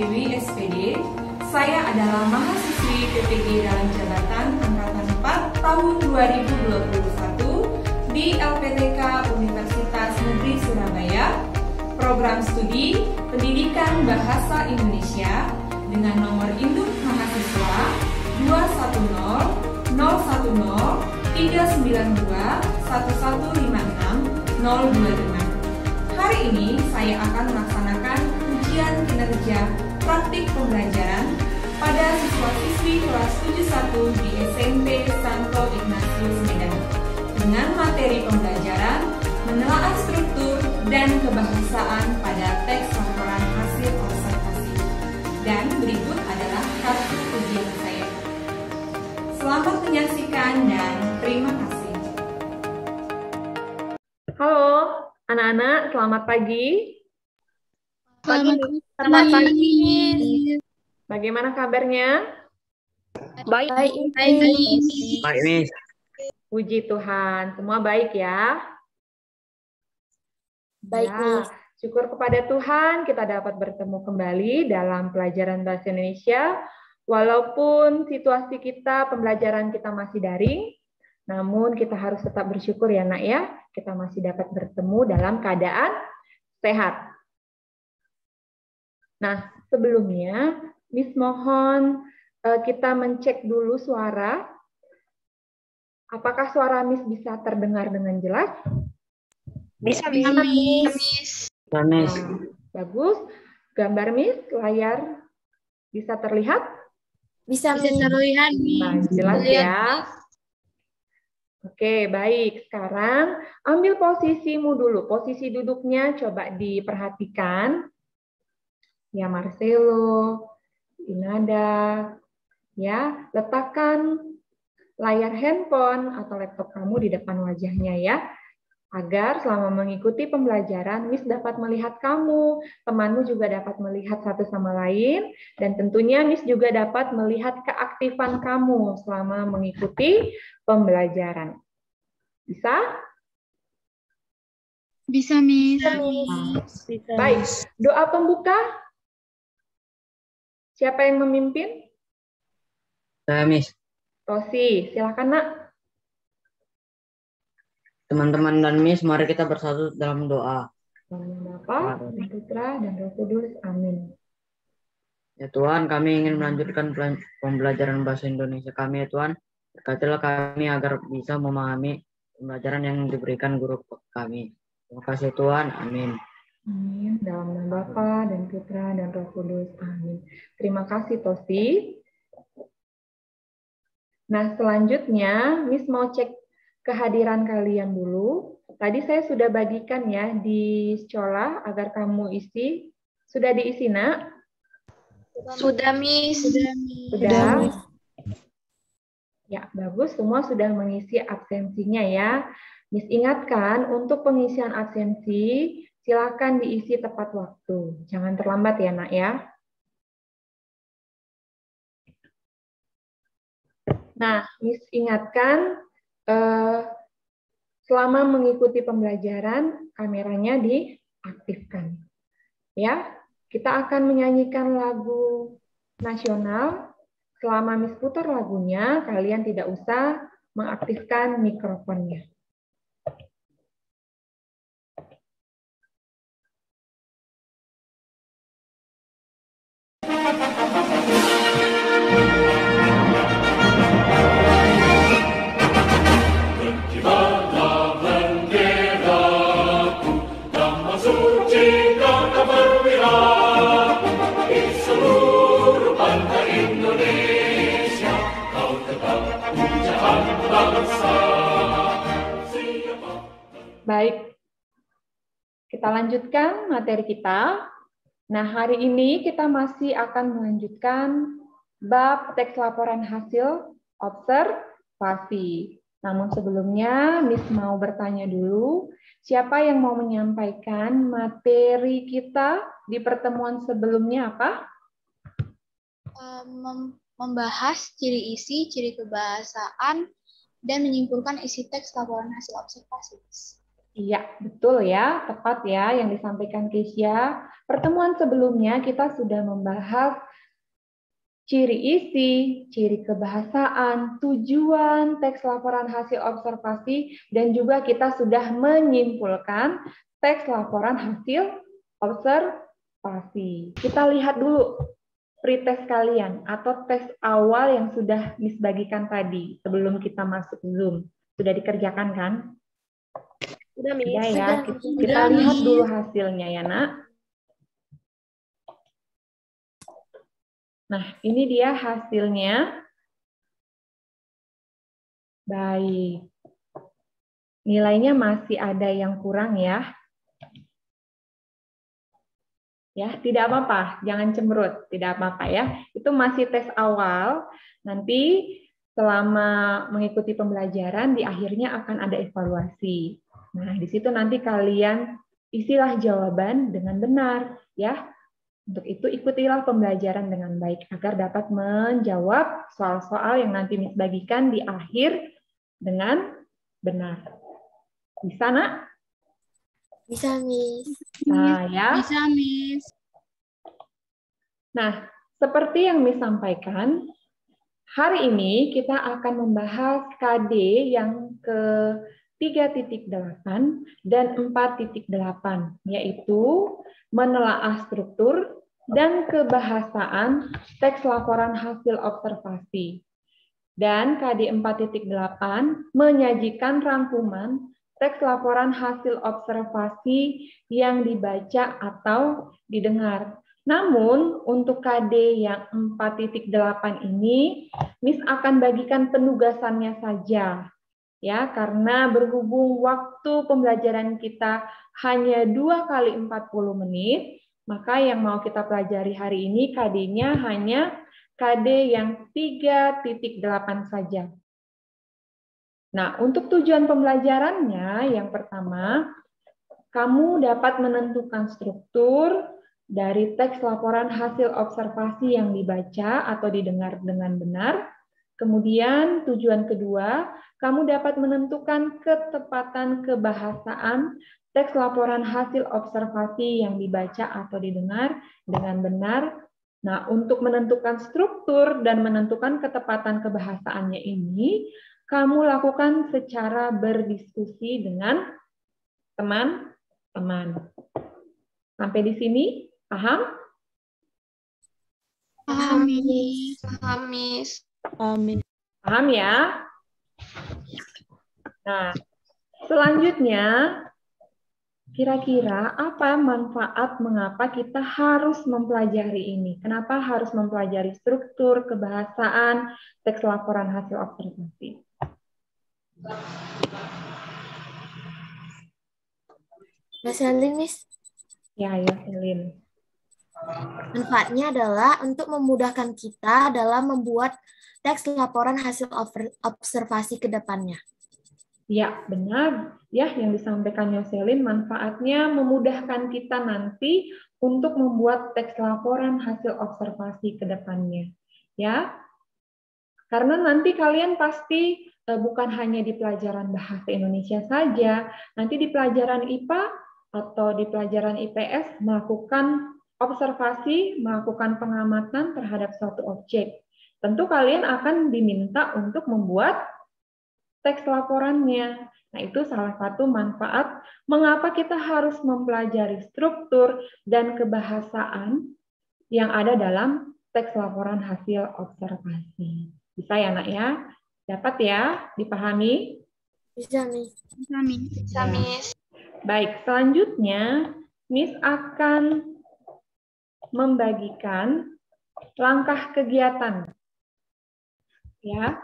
Dewi SPD. Saya adalah mahasiswi PPG dalam jabatan Angkatan 4 tahun 2021 di LPTK Universitas Negeri Surabaya, program studi Pendidikan Bahasa Indonesia dengan nomor induk mahasiswa 210 010 392 1156 025. Hari ini saya akan melaksanakan ujian kinerja praktik pembelajaran pada siswa-siswi kelas 71 di SMP Santo Ignatius Medan dengan materi pembelajaran menelaah struktur dan kebahasaan pada teks laporan hasil observasi. Dan berikut adalah kartu ujian saya. Selamat menyaksikan dan terima kasih. Halo anak-anak, selamat pagi. Selamat pagi. Bagaimana kabarnya? Baik. Baik, Miss. Puji Tuhan, semua baik ya? Baik, Ya, Miss. syukur kepada Tuhan kita dapat bertemu kembali dalam pelajaran Bahasa Indonesia. Walaupun situasi kita, pembelajaran kita masih daring, namun kita harus tetap bersyukur ya nak ya, kita masih dapat bertemu dalam keadaan sehat. Nah, sebelumnya Miss mohon kita mencek dulu suara. Apakah suara Miss bisa terdengar dengan jelas? Bisa, Miss. Nah, bagus. Gambar Miss, layar bisa terlihat? Bisa terlihat. Nah, jelas ya. Oke, baik. Sekarang ambil posisimu dulu. Posisi duduknya coba diperhatikan. Ya, Marcelo, Inada. Ya, letakkan layar handphone atau laptop kamu di depan wajahnya ya. Agar selama mengikuti pembelajaran, Miss dapat melihat kamu, temanmu juga dapat melihat satu sama lain, dan tentunya Miss juga dapat melihat keaktifan kamu selama mengikuti pembelajaran. Bisa? Bisa, Miss. Baik, doa pembuka. Siapa yang memimpin? Saya, Miss. Rosi, silakan nak. Teman-teman dan Miss, mari kita bersatu dalam doa. Dalam nama Bapa, dan Putra, dan Roh Kudus. Amin. Ya Tuhan, kami ingin melanjutkan pembelajaran bahasa Indonesia kami, ya Tuhan. Berkatilah kami agar bisa memahami pembelajaran yang diberikan guru kami. Terima kasih Tuhan. Amin. Amin. Dalam nama Bapa dan Putra dan Roh Kudus. Amin. Terima kasih Tosi. Nah, selanjutnya Miss mau cek kehadiran kalian dulu. Tadi saya sudah bagikan ya di sekolah agar kamu isi. Sudah diisi, nak? Sudah, Miss. Sudah. Ya, bagus. Semua sudah mengisi absensinya ya. Miss ingatkan untuk pengisian absensi, silakan diisi tepat waktu. Jangan terlambat ya, nak ya. Nah, Miss ingatkan, selama mengikuti pembelajaran, kameranya diaktifkan. Ya, kita akan menyanyikan lagu nasional. Selama Miss putar lagunya, kalian tidak usah mengaktifkan mikrofonnya. Baik, kita lanjutkan materi kita. Nah, hari ini kita masih akan melanjutkan bab teks laporan hasil observasi. Namun sebelumnya, Miss mau bertanya dulu, siapa yang mau menyampaikan materi kita di pertemuan sebelumnya apa? Membahas ciri isi, ciri kebahasaan, dan menyimpulkan isi teks laporan hasil observasi. Iya, betul ya, tepat ya yang disampaikan Keisha. Pertemuan sebelumnya kita sudah membahas ciri isi, ciri kebahasaan, tujuan teks laporan hasil observasi, dan juga kita sudah menyimpulkan teks laporan hasil observasi. Kita lihat dulu pretest kalian atau tes awal yang sudah Miss bagikan tadi sebelum kita masuk Zoom. Sudah dikerjakan kan? Sudah, Miss. Ya, ya. Kita lihat dulu hasilnya ya, Nak. Nah, ini dia hasilnya. Baik. Nilainya masih ada yang kurang ya. Ya, tidak apa-apa, jangan cemberut, tidak apa-apa ya. Itu masih tes awal. Nanti selama mengikuti pembelajaran di akhirnya akan ada evaluasi. Nah, di situ nanti kalian isilah jawaban dengan benar ya. Untuk itu ikutilah pembelajaran dengan baik agar dapat menjawab soal-soal yang nanti Miss bagikan di akhir dengan benar. Bisa, Nak? Bisa, Miss. Nah, ya. Bisa, Miss. Nah, seperti yang Miss sampaikan, hari ini kita akan membahas KD yang ke 3.8 dan 4.8, yaitu menelaah struktur dan kebahasaan teks laporan hasil observasi. Dan KD 4.8 menyajikan rangkuman teks laporan hasil observasi yang dibaca atau didengar. Namun, untuk KD yang 4.8 ini, Miss akan bagikan penugasannya saja. Ya, karena berhubung waktu pembelajaran kita hanya 2 kali 40 menit, maka yang mau kita pelajari hari ini KD-nya hanya KD yang 3.8 saja. Nah, untuk tujuan pembelajarannya, yang pertama, kamu dapat menentukan struktur dari teks laporan hasil observasi yang dibaca atau didengar dengan benar. Kemudian tujuan kedua, kamu dapat menentukan ketepatan kebahasaan teks laporan hasil observasi yang dibaca atau didengar dengan benar. Nah, untuk menentukan struktur dan menentukan ketepatan kebahasaannya ini, kamu lakukan secara berdiskusi dengan teman-teman. Sampai di sini, paham? Paham, Miss. Paham, Miss. Paham ya? Nah, selanjutnya, kira-kira apa manfaat mengapa kita harus mempelajari ini? Kenapa harus mempelajari struktur, kebahasaan, teks laporan hasil observasi? Mas Helin, Miss. Ya, Helin. Manfaatnya adalah untuk memudahkan kita dalam membuat teks laporan hasil observasi ke depannya. Ya, benar. Ya, yang disampaikan Yoselin, manfaatnya memudahkan kita nanti untuk membuat teks laporan hasil observasi ke depannya. Ya, karena nanti kalian pasti bukan hanya di pelajaran bahasa Indonesia saja, nanti di pelajaran IPA atau di pelajaran IPS melakukan observasi, melakukan pengamatan terhadap suatu objek. Tentu kalian akan diminta untuk membuat teks laporannya. Nah, itu salah satu manfaat mengapa kita harus mempelajari struktur dan kebahasaan yang ada dalam teks laporan hasil observasi. Bisa ya, Nak ya? Dapat ya? Dipahami? Bisa, Miss. Bisa, Miss. Baik, selanjutnya Miss akan membagikan langkah kegiatan. Ya.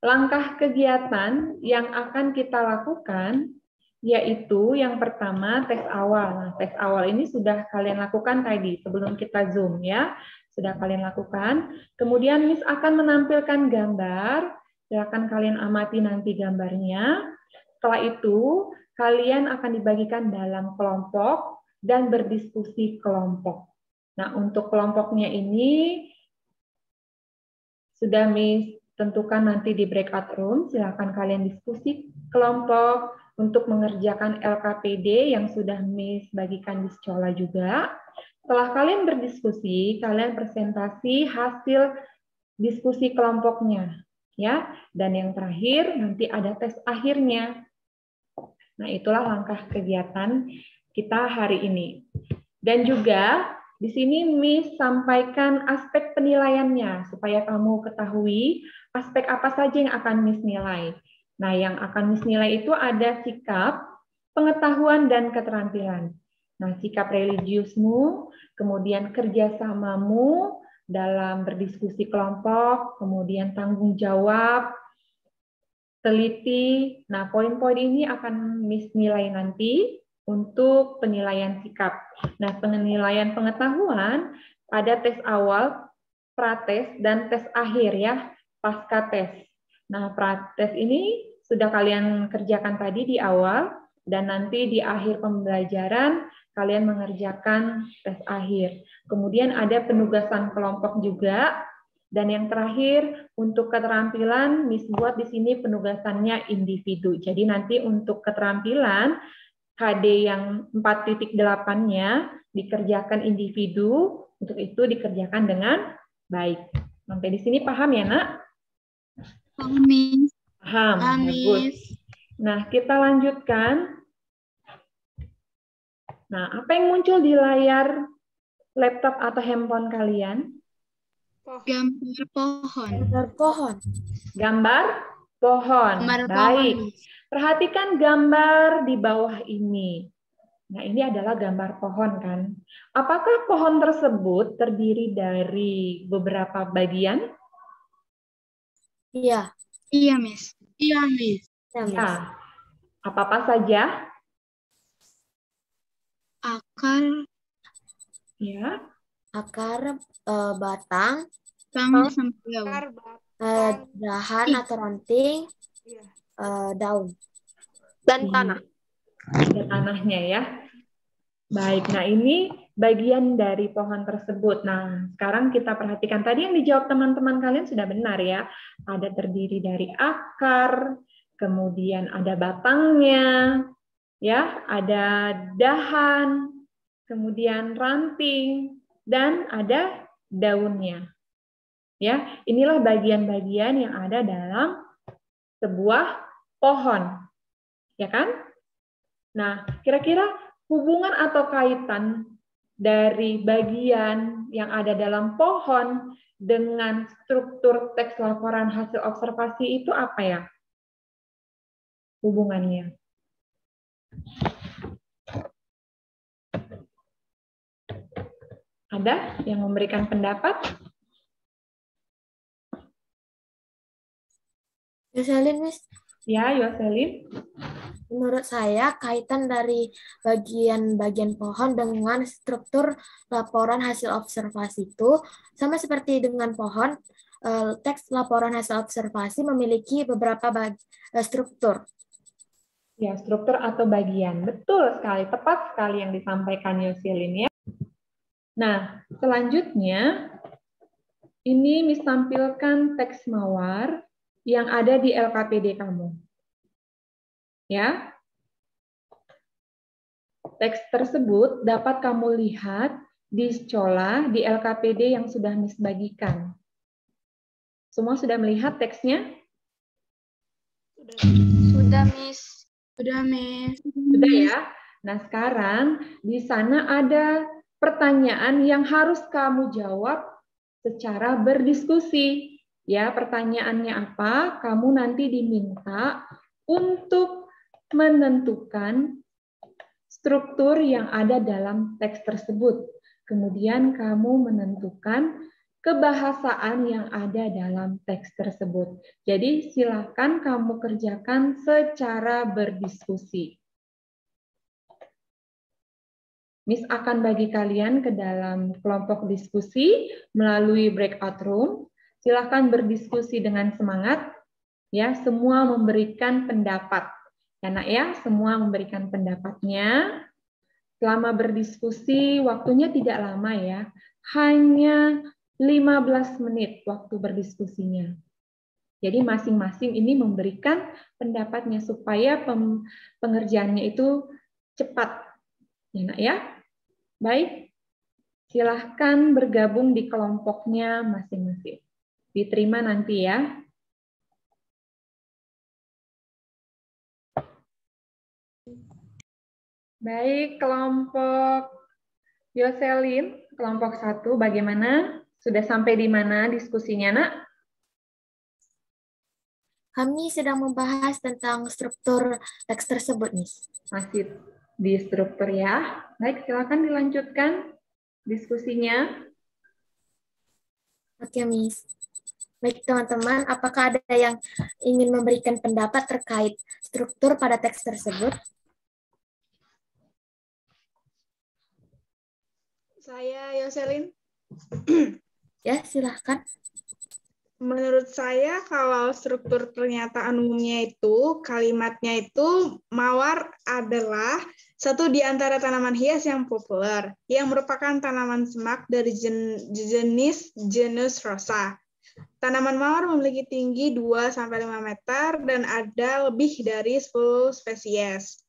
Langkah kegiatan yang akan kita lakukan yaitu yang pertama tes awal. Nah, tes awal ini sudah kalian lakukan tadi sebelum kita Zoom ya. Sudah kalian lakukan. Kemudian Miss akan menampilkan gambar. Silakan kalian amati nanti gambarnya. Setelah itu kalian akan dibagikan dalam kelompok dan berdiskusi kelompok. Nah, untuk kelompoknya ini sudah Miss tentukan nanti di breakout room, silakan kalian diskusi kelompok untuk mengerjakan LKPD yang sudah Miss bagikan di sekolah juga. Setelah kalian berdiskusi, kalian presentasi hasil diskusi kelompoknya, ya. Dan yang terakhir nanti ada tes akhirnya. Nah, itulah langkah kegiatan kita hari ini. Dan juga di sini Miss sampaikan aspek penilaiannya supaya kamu ketahui aspek apa saja yang akan Miss nilai. Nah, yang akan Miss nilai itu ada sikap, pengetahuan, dan keterampilan. Nah, sikap religiusmu, kemudian kerjasamamu dalam berdiskusi kelompok, kemudian tanggung jawab, teliti. Nah, poin-poin ini akan Miss nilai nanti untuk penilaian sikap. Nah, penilaian pengetahuan ada tes awal, prates, dan tes akhir ya, pasca tes. Nah, prates ini sudah kalian kerjakan tadi di awal, dan nanti di akhir pembelajaran kalian mengerjakan tes akhir. Kemudian ada penugasan kelompok juga, dan yang terakhir untuk keterampilan, Miss buat di sini penugasannya individu. Jadi nanti untuk keterampilan HD yang 4.8-nya dikerjakan individu, untuk itu dikerjakan dengan baik. Sampai di sini paham ya, Nak? Paham, Miss. Paham, bagus. Nah, kita lanjutkan. Nah, apa yang muncul di layar laptop atau handphone kalian? Gambar pohon. Gambar pohon. Gambar pohon. Gambar Baik. pohon. Perhatikan gambar di bawah ini. Nah, ini adalah gambar pohon kan. Apakah pohon tersebut terdiri dari beberapa bagian? Iya. Iya, Miss. Iya, Miss. Ya, Miss. Ya. Apa-apa saja? Akar, Ya. Akar, batang, sampai sampai daun. dahan atau ranting, daun. Dan tanah. Ada tanahnya ya. Baik, nah ini bagian dari pohon tersebut. Nah, sekarang kita perhatikan tadi yang dijawab teman-teman kalian sudah benar ya. Ada terdiri dari akar, kemudian ada batangnya, ya, ada dahan, kemudian ranting, dan ada daunnya. Ya, inilah bagian-bagian yang ada dalam sebuah pohon. Ya kan? Nah, kira-kira hubungan atau kaitan dari bagian yang ada dalam pohon dengan struktur teks laporan hasil observasi itu apa ya? Hubungannya. Ada yang memberikan pendapat? Yoselin, Miss. Ya, Yoselin. Menurut saya, kaitan dari bagian-bagian pohon dengan struktur laporan hasil observasi itu sama seperti dengan pohon, teks laporan hasil observasi memiliki beberapa struktur. Ya, struktur atau bagian. Betul sekali, tepat sekali yang disampaikan Yoselin ya. Nah, selanjutnya, ini Miss tampilkan teks mawar yang ada di LKPD kamu. Ya, teks tersebut dapat kamu lihat di sekolah di LKPD yang sudah Miss bagikan. Semua sudah melihat teksnya? Sudah, Miss. Sudah, Miss. Sudah ya. Nah, sekarang di sana ada pertanyaan yang harus kamu jawab secara berdiskusi. Ya, pertanyaannya apa? Kamu nanti diminta untuk menentukan struktur yang ada dalam teks tersebut. Kemudian kamu menentukan kebahasaan yang ada dalam teks tersebut. Jadi silakan kamu kerjakan secara berdiskusi. Miss akan bagi kalian ke dalam kelompok diskusi melalui breakout room. Silakan berdiskusi dengan semangat. Ya, semua memberikan pendapat. Ya, Nak ya, semua memberikan pendapatnya. Selama berdiskusi, waktunya tidak lama ya. Hanya 15 menit waktu berdiskusinya. Jadi masing-masing ini memberikan pendapatnya supaya pengerjaannya itu cepat. Ya, Nak, ya? Baik, silahkan bergabung di kelompoknya masing-masing. Diterima nanti ya. Baik, kelompok Yoselin, kelompok 1, bagaimana? Sudah sampai di mana diskusinya, Nak? Kami sedang membahas tentang struktur teks tersebut, Miss. Masih di struktur ya. Baik, silakan dilanjutkan diskusinya. Oke, Miss. Baik, teman-teman, apakah ada yang ingin memberikan pendapat terkait struktur pada teks tersebut? Saya Yoselin. Ya, silahkan. Menurut saya kalau struktur pernyataan umumnya itu, kalimatnya itu mawar adalah satu di antara tanaman hias yang populer, yang merupakan tanaman semak dari genus Rosa. Tanaman mawar memiliki tinggi 2-5 meter dan ada lebih dari 10 spesies.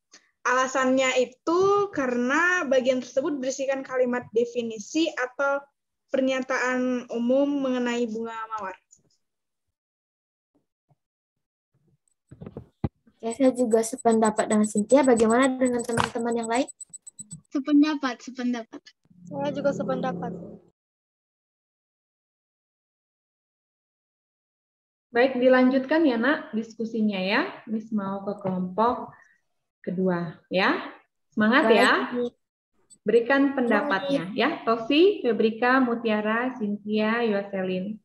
Alasannya itu karena bagian tersebut berisikan kalimat definisi atau pernyataan umum mengenai bunga mawar. Ya, saya juga sependapat dengan Cynthia. Bagaimana dengan teman-teman yang lain? Sependapat. Saya juga sependapat. Baik, dilanjutkan ya, Nak, diskusinya ya. Miss mau ke kelompok kedua ya. Semangat Baik, ya. Miss. Berikan pendapatnya ya. Tosi, Febrika, Mutiara, Cynthia, Yoselin.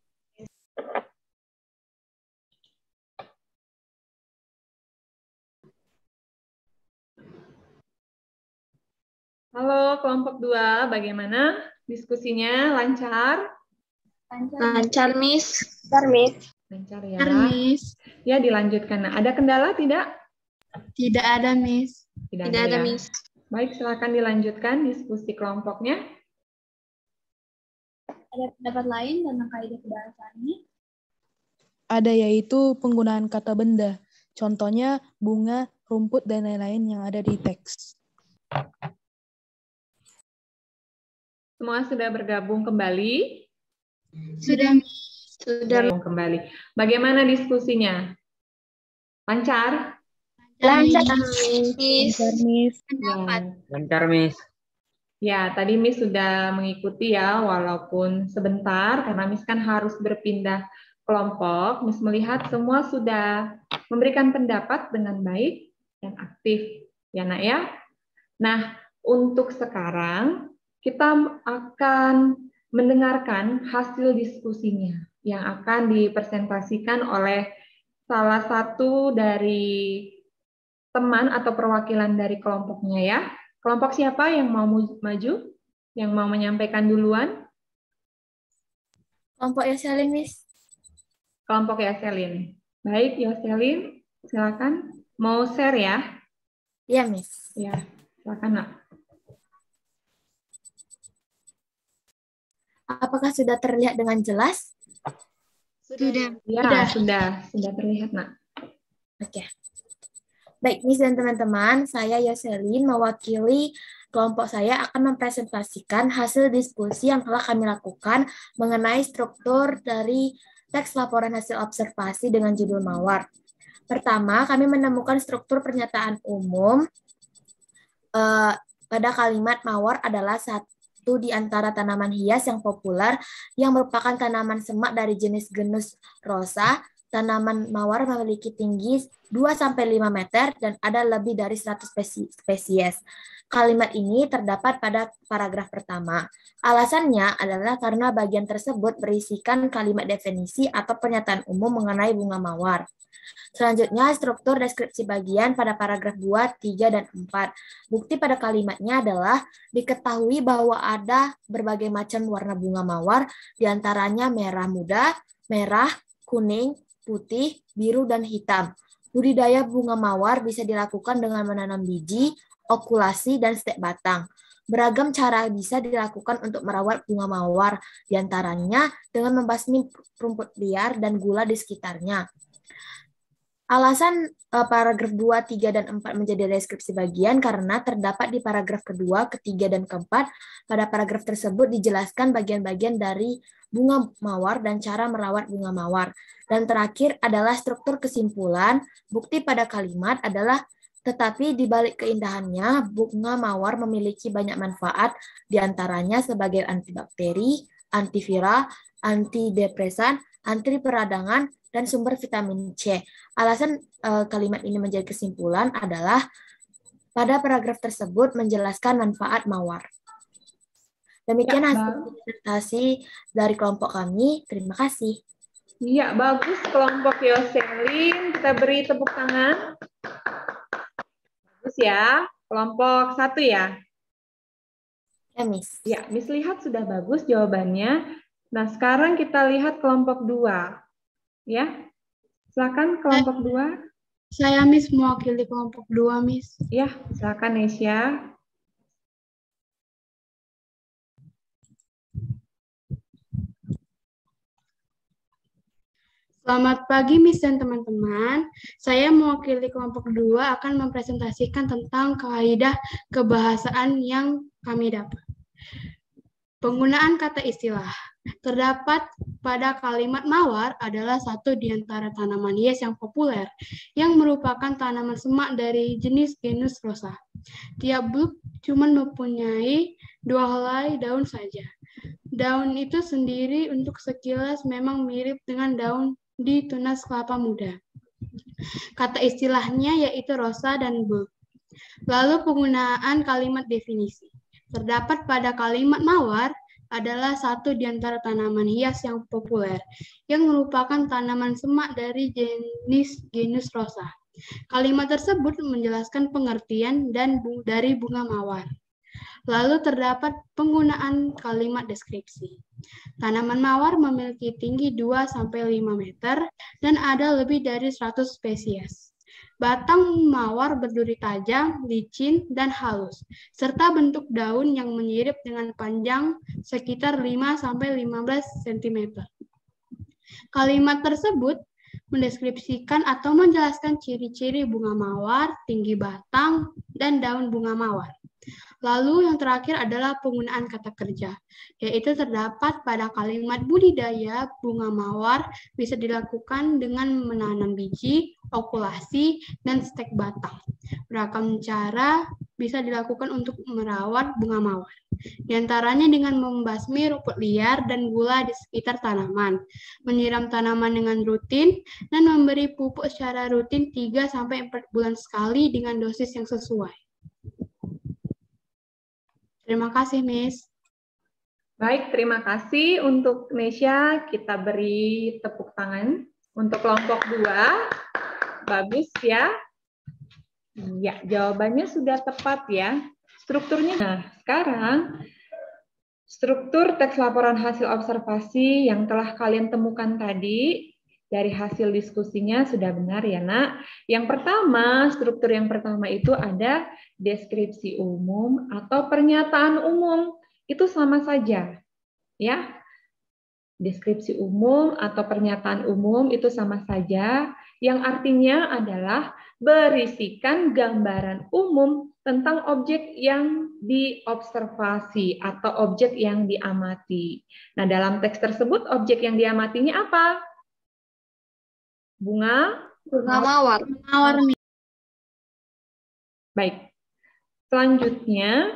Halo kelompok 2, bagaimana diskusinya? Lancar? Lancar, Miss. Lancar ya. Miss. Ya, dilanjutkan. Nah, ada kendala tidak? Tidak ada, Miss. Tidak ada, Miss. Baik, silakan dilanjutkan diskusi kelompoknya. Ada pendapat lain tentang kaidah kebahasaannya? Ada, yaitu penggunaan kata benda. Contohnya bunga, rumput, dan lain-lain yang ada di teks. Semua sudah bergabung kembali? Sudah, Miss. Bergabung kembali. Bagaimana diskusinya? Lancar? Lancar, Miss. Lancar, Miss. Ya, tadi Miss sudah mengikuti ya, walaupun sebentar, karena Miss kan harus berpindah kelompok. Miss melihat semua sudah memberikan pendapat dengan baik dan aktif, ya Nak ya. Nah, untuk sekarang kita akan mendengarkan hasil diskusinya yang akan dipresentasikan oleh salah satu dari teman atau perwakilan dari kelompoknya ya. Kelompok siapa yang mau maju? Yang mau menyampaikan duluan? Kelompok Yoselin, Miss. Kelompok Yoselin. Baik, Yoselin, silakan. Mau share ya? Iya, Miss. Ya, silakan, Nak. Apakah sudah terlihat dengan jelas? Sudah. Ya, sudah terlihat, Nak. Oke. Baik, Miss dan teman-teman, saya Yoselin mewakili kelompok saya akan mempresentasikan hasil diskusi yang telah kami lakukan mengenai struktur dari teks laporan hasil observasi dengan judul Mawar. Pertama, kami menemukan struktur pernyataan umum pada kalimat mawar adalah satu di antara tanaman hias yang populer yang merupakan tanaman semak dari genus Rosa. Tanaman mawar memiliki tinggi 2-5 meter dan ada lebih dari 100 spesies. Kalimat ini terdapat pada paragraf pertama. Alasannya adalah karena bagian tersebut berisikan kalimat definisi atau pernyataan umum mengenai bunga mawar. Selanjutnya, struktur deskripsi bagian pada paragraf 2, 3, dan 4. Bukti pada kalimatnya adalah diketahui bahwa ada berbagai macam warna bunga mawar, diantaranya merah muda, merah, kuning, putih, biru, dan hitam. Budidaya bunga mawar bisa dilakukan dengan menanam biji, okulasi, dan stek batang. Beragam cara bisa dilakukan untuk merawat bunga mawar, diantaranya dengan membasmi rumput liar dan gula di sekitarnya. Alasan paragraf 2, 3, dan 4 menjadi deskripsi bagian karena terdapat di paragraf kedua, ketiga, dan keempat. Pada paragraf tersebut dijelaskan bagian-bagian dari bunga mawar dan cara merawat bunga mawar. Dan terakhir adalah struktur kesimpulan. Bukti pada kalimat adalah tetapi di balik keindahannya, bunga mawar memiliki banyak manfaat, diantaranya sebagai antibakteri, antiviral, antidepresan, anti peradangan, dan sumber vitamin C. Alasan kalimat ini menjadi kesimpulan adalah pada paragraf tersebut menjelaskan manfaat mawar. Demikian hasil presentasi dari kelompok kami. Terima kasih. Iya, bagus kelompok Yoselin. Kita beri tepuk tangan. Bagus ya. Kelompok 1 ya. Ya, Miss. Ya, Miss lihat sudah bagus jawabannya. Nah, sekarang kita lihat kelompok 2. Ya, silakan kelompok 2. Saya Miss mewakili kelompok 2, Miss. Ya, silakan Nesya. Selamat pagi Miss dan teman-teman. Saya mewakili kelompok 2 akan mempresentasikan tentang kaidah kebahasaan yang kami dapat. Penggunaan kata istilah. Terdapat pada kalimat mawar adalah satu di antara tanaman hias yang populer, yang merupakan tanaman semak dari jenis genus Rosa. Tiap bulb cuma mempunyai 2 helai daun saja. Daun itu sendiri untuk sekilas memang mirip dengan daun di tunas kelapa muda. Kata istilahnya yaitu rosa dan bulb. Lalu penggunaan kalimat definisi. Terdapat pada kalimat mawar adalah satu di antara tanaman hias yang populer, yang merupakan tanaman semak dari jenis genus Rosa. Kalimat tersebut menjelaskan pengertian dari bunga mawar. Lalu terdapat penggunaan kalimat deskripsi. Tanaman mawar memiliki tinggi 2-5 meter dan ada lebih dari 100 spesies. Batang mawar berduri tajam, licin, dan halus, serta bentuk daun yang menyirip dengan panjang sekitar 5-15 cm. Kalimat tersebut mendeskripsikan atau menjelaskan ciri-ciri bunga mawar, tinggi batang, dan daun bunga mawar. Lalu yang terakhir adalah penggunaan kata kerja, yaitu terdapat pada kalimat budidaya bunga mawar bisa dilakukan dengan menanam biji, okulasi, dan stek batang. Beragam cara bisa dilakukan untuk merawat bunga mawar. Di antaranya dengan membasmi rumput liar dan gula di sekitar tanaman, menyiram tanaman dengan rutin, dan memberi pupuk secara rutin 3-4 bulan sekali dengan dosis yang sesuai. Terima kasih, Miss. Baik, terima kasih untuk Nesya. Kita beri tepuk tangan untuk kelompok 2. Bagus ya. Ya, jawabannya sudah tepat ya. Strukturnya. Nah, sekarang struktur teks laporan hasil observasi yang telah kalian temukan tadi dari hasil diskusinya sudah benar ya, Nak. Yang pertama, struktur yang pertama itu ada deskripsi umum atau pernyataan umum. Itu sama saja. Ya. Deskripsi umum atau pernyataan umum itu sama saja, yang artinya adalah berisikan gambaran umum tentang objek yang diobservasi atau objek yang diamati. Nah, dalam teks tersebut objek yang diamatinya apa? Bunga mawar. Baik. Selanjutnya,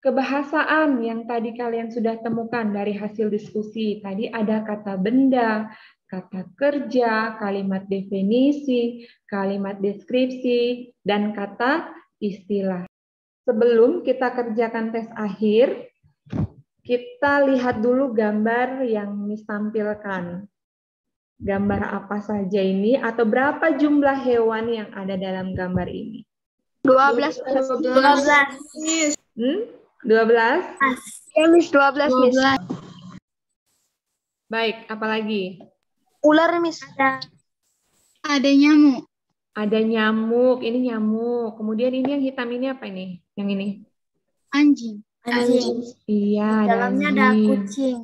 kebahasaan yang tadi kalian sudah temukan dari hasil diskusi. Tadi ada kata benda, kata kerja, kalimat definisi, kalimat deskripsi, dan kata istilah. Sebelum kita kerjakan tes akhir, kita lihat dulu gambar yang Miss tampilkan. Gambar apa saja ini atau berapa jumlah hewan yang ada dalam gambar ini? 12. 12. 12? Ya, Miss, 12, Miss. Baik, apalagi? Ular, Miss. Ada nyamuk. Ada nyamuk, ini nyamuk. Kemudian ini yang hitam ini apa ini? Yang ini? Anjing. Anjing. Iya, Di ada dalamnya ada anjing. kucing.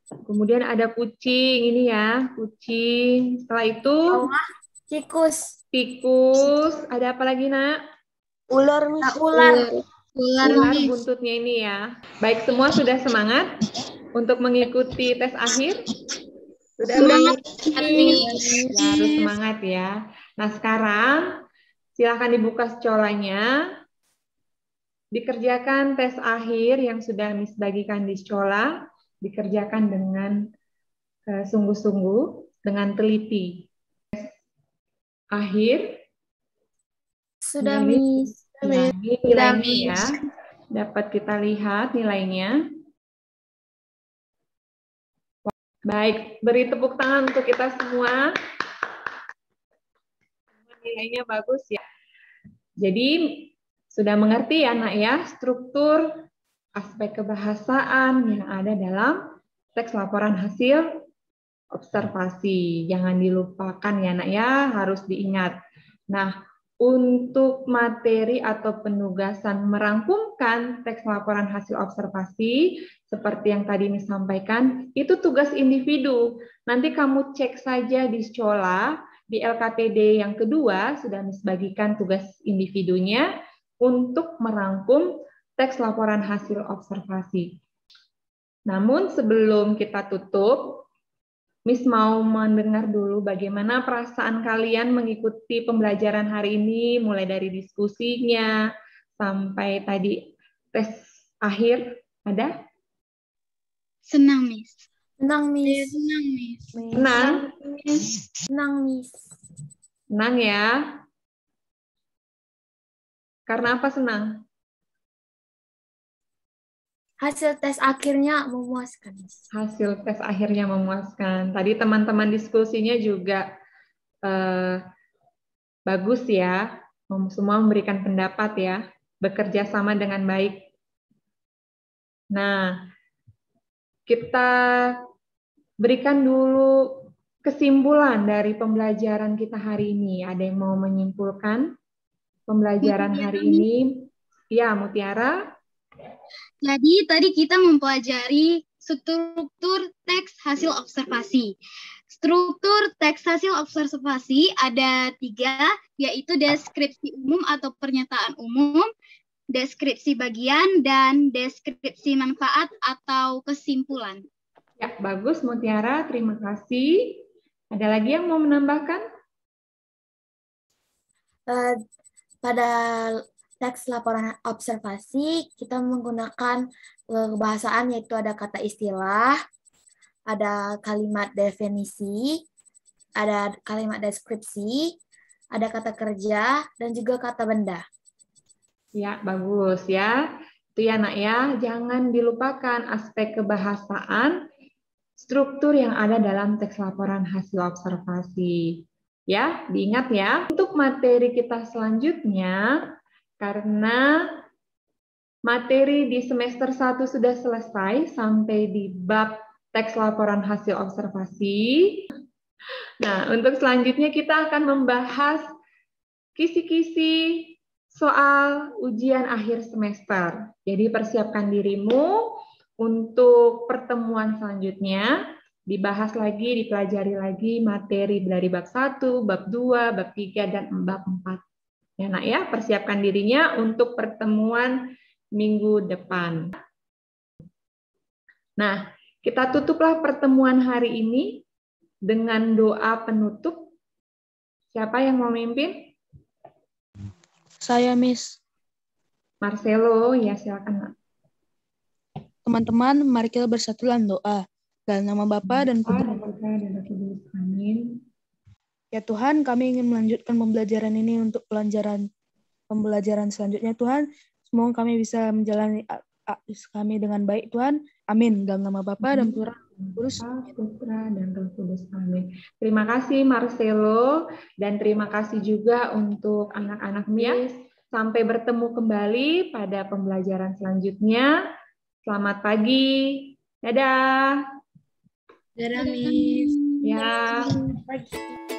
Kemudian ada kucing, ini ya, kucing. Setelah itu Bawah tikus. tikus. Ada apa lagi, Nak? Ular, Miss. Ular. Ular, Ular Miss. buntutnya ini ya. Baik, semua sudah semangat untuk mengikuti tes akhir? Sudah Semangat, ya, harus semangat ya. Nah, sekarang silakan dibuka secolanya. Dikerjakan tes akhir yang sudah Miss bagikan di secola, dikerjakan dengan sungguh-sungguh, dengan teliti. Tes akhir Sudah, ini, Miss. nah, ini nilainya ya. Dapat kita lihat nilainya. Baik, beri tepuk tangan untuk kita semua. Nilainya bagus ya. Jadi sudah mengerti ya Nak ya struktur aspek kebahasaan yang ada dalam teks laporan hasil observasi. Jangan dilupakan ya Nak ya, harus diingat. Nah, untuk materi atau penugasan merangkumkan teks laporan hasil observasi, seperti yang tadi Miss sampaikan, itu tugas individu. Nanti kamu cek saja di secola, di LKPD yang kedua, sudah Miss bagikan tugas individunya untuk merangkum teks laporan hasil observasi. Namun sebelum kita tutup, Miss mau mendengar dulu bagaimana perasaan kalian mengikuti pembelajaran hari ini, mulai dari diskusinya sampai tadi tes akhir. Ada? Senang, Miss. Senang, Miss. Senang, Miss. Senang? Senang, Miss. Senang ya? Karena apa senang? Hasil tes akhirnya memuaskan, Miss. Hasil tes akhirnya memuaskan. Tadi teman-teman diskusinya juga bagus ya. Semua memberikan pendapat ya. Bekerja sama dengan baik. Nah, kita berikan dulu kesimpulan dari pembelajaran kita hari ini. Ada yang mau menyimpulkan pembelajaran hari ini? Ya, Mutiara. Jadi tadi kita mempelajari struktur teks hasil observasi. Struktur teks hasil observasi ada 3, yaitu deskripsi umum atau pernyataan umum, deskripsi bagian, dan deskripsi manfaat atau kesimpulan. Ya, bagus Mutiara, terima kasih. Ada lagi yang mau menambahkan? Pada teks laporan observasi, kita menggunakan kebahasaan, yaitu ada kata istilah, ada kalimat definisi, ada kalimat deskripsi, ada kata kerja, dan juga kata benda. Ya, bagus ya. Itu ya Nak ya, jangan dilupakan aspek kebahasaan, struktur yang ada dalam teks laporan hasil observasi. Ya, diingat ya. Untuk materi kita selanjutnya, karena materi di semester 1 sudah selesai sampai di bab teks laporan hasil observasi. Nah, untuk selanjutnya kita akan membahas kisi-kisi soal ujian akhir semester. Jadi persiapkan dirimu untuk pertemuan selanjutnya. Dibahas lagi, dipelajari lagi materi dari bab 1, bab 2, bab 3, dan bab 4. Ya, Nak ya, persiapkan dirinya untuk pertemuan minggu depan. Nah, kita tutuplah pertemuan hari ini dengan doa penutup. Siapa yang mau memimpin? Saya, Miss. Marcelo, ya silakan, Nak. Teman-teman, mari kita bersatu dalam doa. Dalam nama Bapa dan Putra dan Roh Kudus. Amin. Ya Tuhan, kami ingin melanjutkan pembelajaran ini untuk pembelajaran selanjutnya Tuhan. Semoga kami bisa menjalani kami dengan baik Tuhan. Amin. Dalam nama Bapa dan Putra dan Roh Kudus. Amin. Terima kasih Marcelo dan terima kasih juga untuk anak-anak Miss. Sampai bertemu kembali pada pembelajaran selanjutnya. Selamat pagi. Dadah. Dadah, Miss. Ya. Pagi.